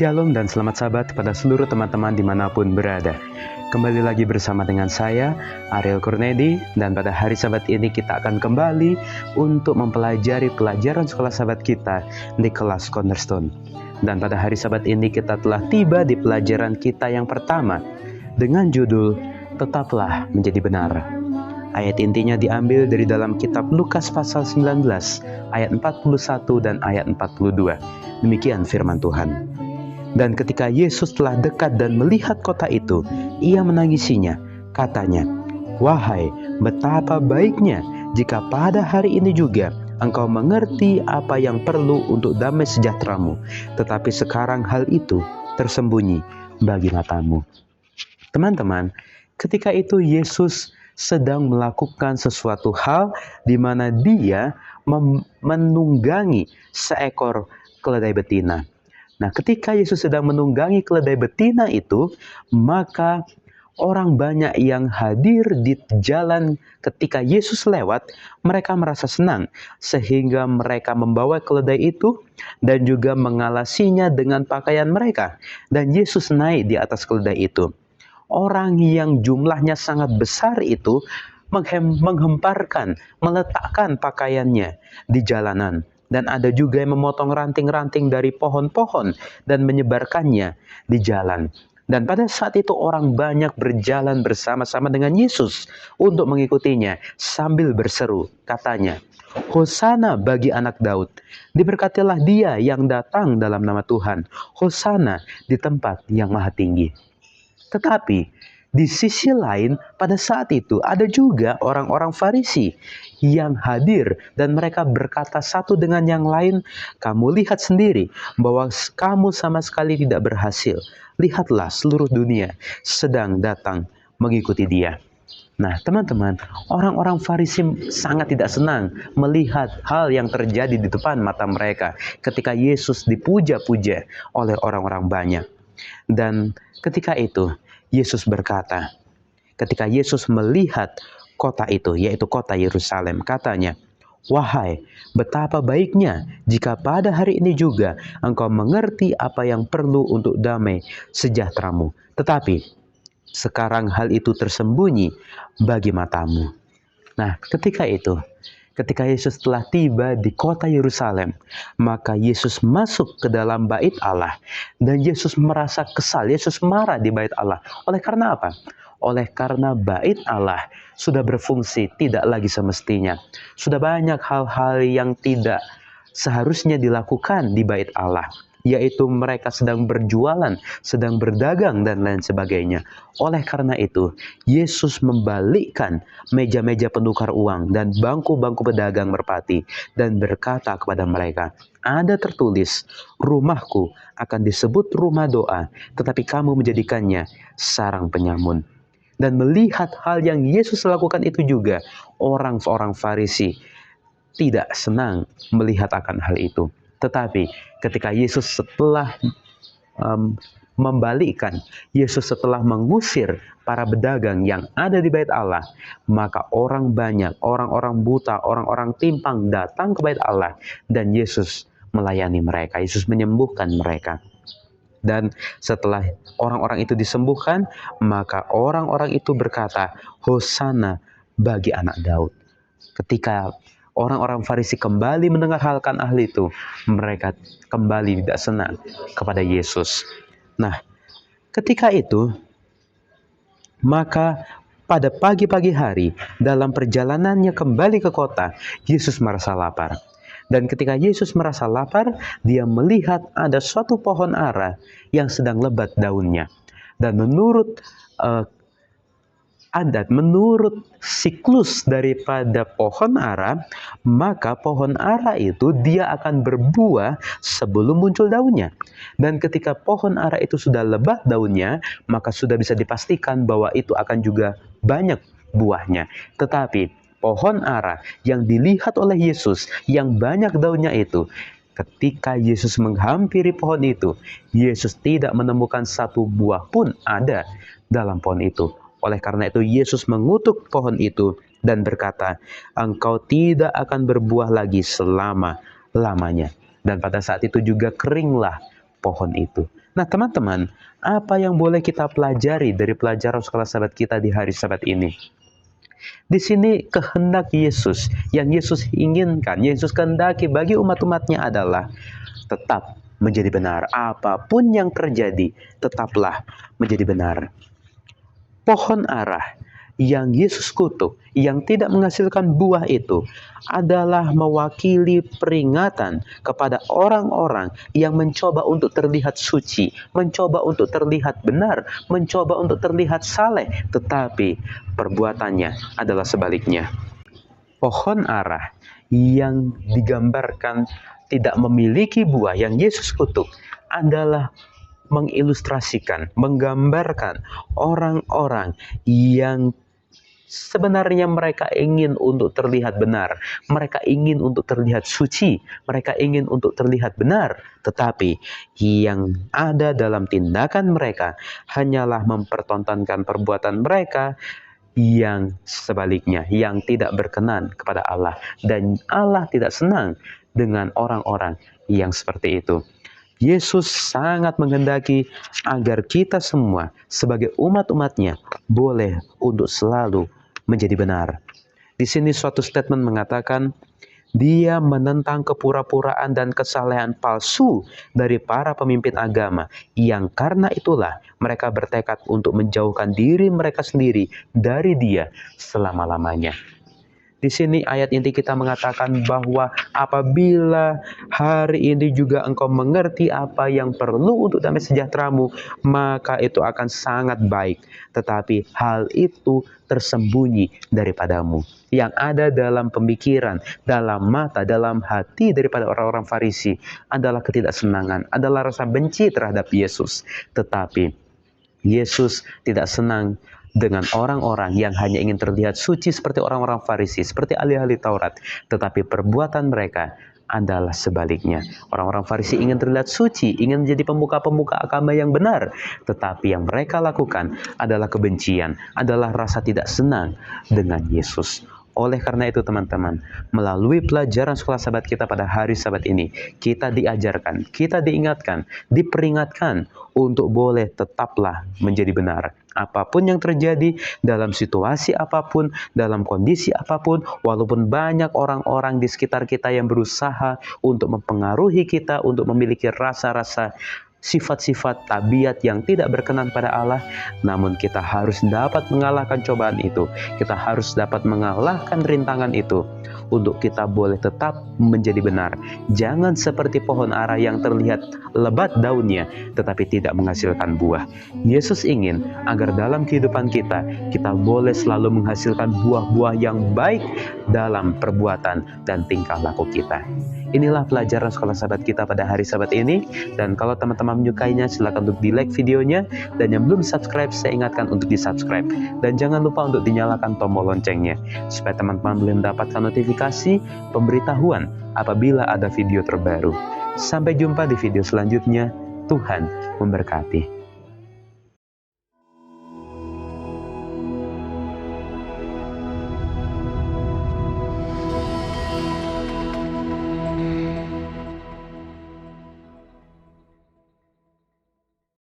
Shalom dan selamat sahabat kepada seluruh teman-teman dimanapun berada. Kembali lagi bersama dengan saya, Ariel Kurnedi, dan pada hari Sabat ini kita akan kembali untuk mempelajari pelajaran sekolah sahabat kita di kelas Cornerstone. Dan pada hari Sabat ini kita telah tiba di pelajaran kita yang pertama dengan judul Tetaplah Menjadi Benar. Ayat intinya diambil dari dalam kitab Lukas pasal 19 ayat 41 dan ayat 42. Demikian firman Tuhan. Dan ketika Yesus telah dekat dan melihat kota itu, ia menangisinya. Katanya, "Wahai, betapa baiknya jika pada hari ini juga engkau mengerti apa yang perlu untuk damai sejahteramu. Tetapi sekarang hal itu tersembunyi bagi matamu." Teman-teman, ketika itu Yesus sedang melakukan sesuatu hal di mana dia menunggangi seekor keledai betina. Nah, ketika Yesus sedang menunggangi keledai betina itu, maka orang banyak yang hadir di jalan ketika Yesus lewat, mereka merasa senang, sehingga mereka membawa keledai itu dan juga mengalasinya dengan pakaian mereka. Dan Yesus naik di atas keledai itu. Orang yang jumlahnya sangat besar itu meletakkan pakaiannya di jalanan. Dan ada juga yang memotong ranting-ranting dari pohon-pohon dan menyebarkannya di jalan. Dan pada saat itu orang banyak berjalan bersama-sama dengan Yesus untuk mengikutinya sambil berseru, katanya, "Hosana bagi anak Daud, diberkatilah dia yang datang dalam nama Tuhan, Hosana di tempat yang maha tinggi." Tetapi di sisi lain, pada saat itu ada juga orang-orang Farisi yang hadir dan mereka berkata satu dengan yang lain, "Kamu lihat sendiri bahwa kamu sama sekali tidak berhasil. Lihatlah seluruh dunia sedang datang mengikuti dia." Nah, teman-teman, orang-orang Farisi sangat tidak senang melihat hal yang terjadi di depan mata mereka ketika Yesus dipuja-puja oleh orang-orang banyak. Dan ketika itu, Yesus berkata, ketika Yesus melihat kota itu, yaitu kota Yerusalem, katanya, "Wahai, betapa baiknya jika pada hari ini juga engkau mengerti apa yang perlu untuk damai sejahteramu. Tetapi sekarang hal itu tersembunyi bagi matamu." Nah, ketika Yesus telah tiba di kota Yerusalem, maka Yesus masuk ke dalam bait Allah. Dan Yesus merasa kesal, Yesus marah di bait Allah. Oleh karena apa? Oleh karena bait Allah sudah berfungsi tidak lagi semestinya. Sudah banyak hal-hal yang tidak seharusnya dilakukan di bait Allah, yaitu mereka sedang berjualan, sedang berdagang, dan lain sebagainya. Oleh karena itu, Yesus membalikkan meja-meja penukar uang dan bangku-bangku pedagang merpati dan berkata kepada mereka, "Ada tertulis, rumahku akan disebut rumah doa, tetapi kamu menjadikannya sarang penyamun." Dan melihat hal yang Yesus lakukan itu juga, orang-orang Farisi tidak senang melihat akan hal itu. Tetapi ketika Yesus setelah membalikkan, Yesus setelah mengusir para pedagang yang ada di bait Allah, maka orang banyak, orang-orang buta, orang-orang timpang datang ke bait Allah, dan Yesus melayani mereka, Yesus menyembuhkan mereka. Dan setelah orang-orang itu disembuhkan, maka orang-orang itu berkata, "Hosana bagi anak Daud." Ketika orang-orang Farisi kembali mendengar hal itu, mereka kembali tidak senang kepada Yesus. Nah, ketika itu, maka pada pagi-pagi hari, dalam perjalanannya kembali ke kota, Yesus merasa lapar. Dan ketika Yesus merasa lapar, dia melihat ada suatu pohon ara yang sedang lebat daunnya. Dan menurut menurut siklus daripada pohon ara, maka pohon ara itu dia akan berbuah sebelum muncul daunnya. Dan ketika pohon ara itu sudah lebat daunnya, maka sudah bisa dipastikan bahwa itu akan juga banyak buahnya. Tetapi pohon ara yang dilihat oleh Yesus yang banyak daunnya itu, ketika Yesus menghampiri pohon itu, Yesus tidak menemukan satu buah pun ada dalam pohon itu. Oleh karena itu Yesus mengutuk pohon itu dan berkata, "Engkau tidak akan berbuah lagi selama-lamanya." Dan pada saat itu juga keringlah pohon itu. Nah, teman-teman, apa yang boleh kita pelajari dari pelajaran sekolah sahabat kita di hari Sabat ini? Di sini kehendak Yesus, yang Yesus inginkan, Yesus kehendaki bagi umat-umatnya adalah tetap menjadi benar. Apapun yang terjadi, tetaplah menjadi benar. Pohon ara yang Yesus kutuk, yang tidak menghasilkan buah itu adalah mewakili peringatan kepada orang-orang yang mencoba untuk terlihat suci, mencoba untuk terlihat benar, mencoba untuk terlihat saleh, tetapi perbuatannya adalah sebaliknya. Pohon ara yang digambarkan tidak memiliki buah yang Yesus kutuk adalah mengilustrasikan, menggambarkan orang-orang yang sebenarnya mereka ingin untuk terlihat benar, mereka ingin untuk terlihat suci, mereka ingin untuk terlihat benar, tetapi yang ada dalam tindakan mereka hanyalah mempertontonkan perbuatan mereka yang sebaliknya, yang tidak berkenan kepada Allah, dan Allah tidak senang dengan orang-orang yang seperti itu. Yesus sangat menghendaki agar kita semua sebagai umat-umatnya boleh untuk selalu menjadi benar. Di sini suatu statement mengatakan, dia menentang kepura-puraan dan kesalehan palsu dari para pemimpin agama, yang karena itulah mereka bertekad untuk menjauhkan diri mereka sendiri dari Dia selama-lamanya. Di sini ayat inti kita mengatakan bahwa apabila hari ini juga engkau mengerti apa yang perlu untuk damai sejahteramu, maka itu akan sangat baik. Tetapi hal itu tersembunyi daripadamu. Yang ada dalam pemikiran, dalam mata, dalam hati daripada orang-orang Farisi adalah ketidaksenangan, adalah rasa benci terhadap Yesus. Tetapi Yesus tidak senang dengan orang-orang yang hanya ingin terlihat suci seperti orang-orang Farisi, seperti ahli-ahli Taurat, tetapi perbuatan mereka adalah sebaliknya. Orang-orang Farisi ingin terlihat suci, ingin menjadi pemuka-pemuka agama yang benar, tetapi yang mereka lakukan adalah kebencian, adalah rasa tidak senang dengan Yesus. Oleh karena itu teman-teman, melalui pelajaran sekolah sahabat kita pada hari Sabat ini, kita diajarkan, kita diingatkan, diperingatkan untuk boleh tetaplah menjadi benar. Apapun yang terjadi, dalam situasi apapun, dalam kondisi apapun, walaupun banyak orang-orang di sekitar kita yang berusaha untuk mempengaruhi kita, untuk memiliki rasa-rasa sifat-sifat tabiat yang tidak berkenan pada Allah, namun kita harus dapat mengalahkan cobaan itu. Kita harus dapat mengalahkan rintangan itu untuk kita boleh tetap menjadi benar. Jangan seperti pohon ara yang terlihat lebat daunnya tetapi tidak menghasilkan buah. Yesus ingin agar dalam kehidupan kita boleh selalu menghasilkan buah-buah yang baik dalam perbuatan dan tingkah laku kita. Inilah pelajaran sekolah sahabat kita pada hari Sabat ini. Dan kalau teman-teman menyukainya, silakan untuk di like videonya. Dan yang belum subscribe, saya ingatkan untuk di subscribe. Dan jangan lupa untuk dinyalakan tombol loncengnya, supaya teman-teman boleh mendapatkan notifikasi pemberitahuan apabila ada video terbaru. Sampai jumpa di video selanjutnya. Tuhan memberkati.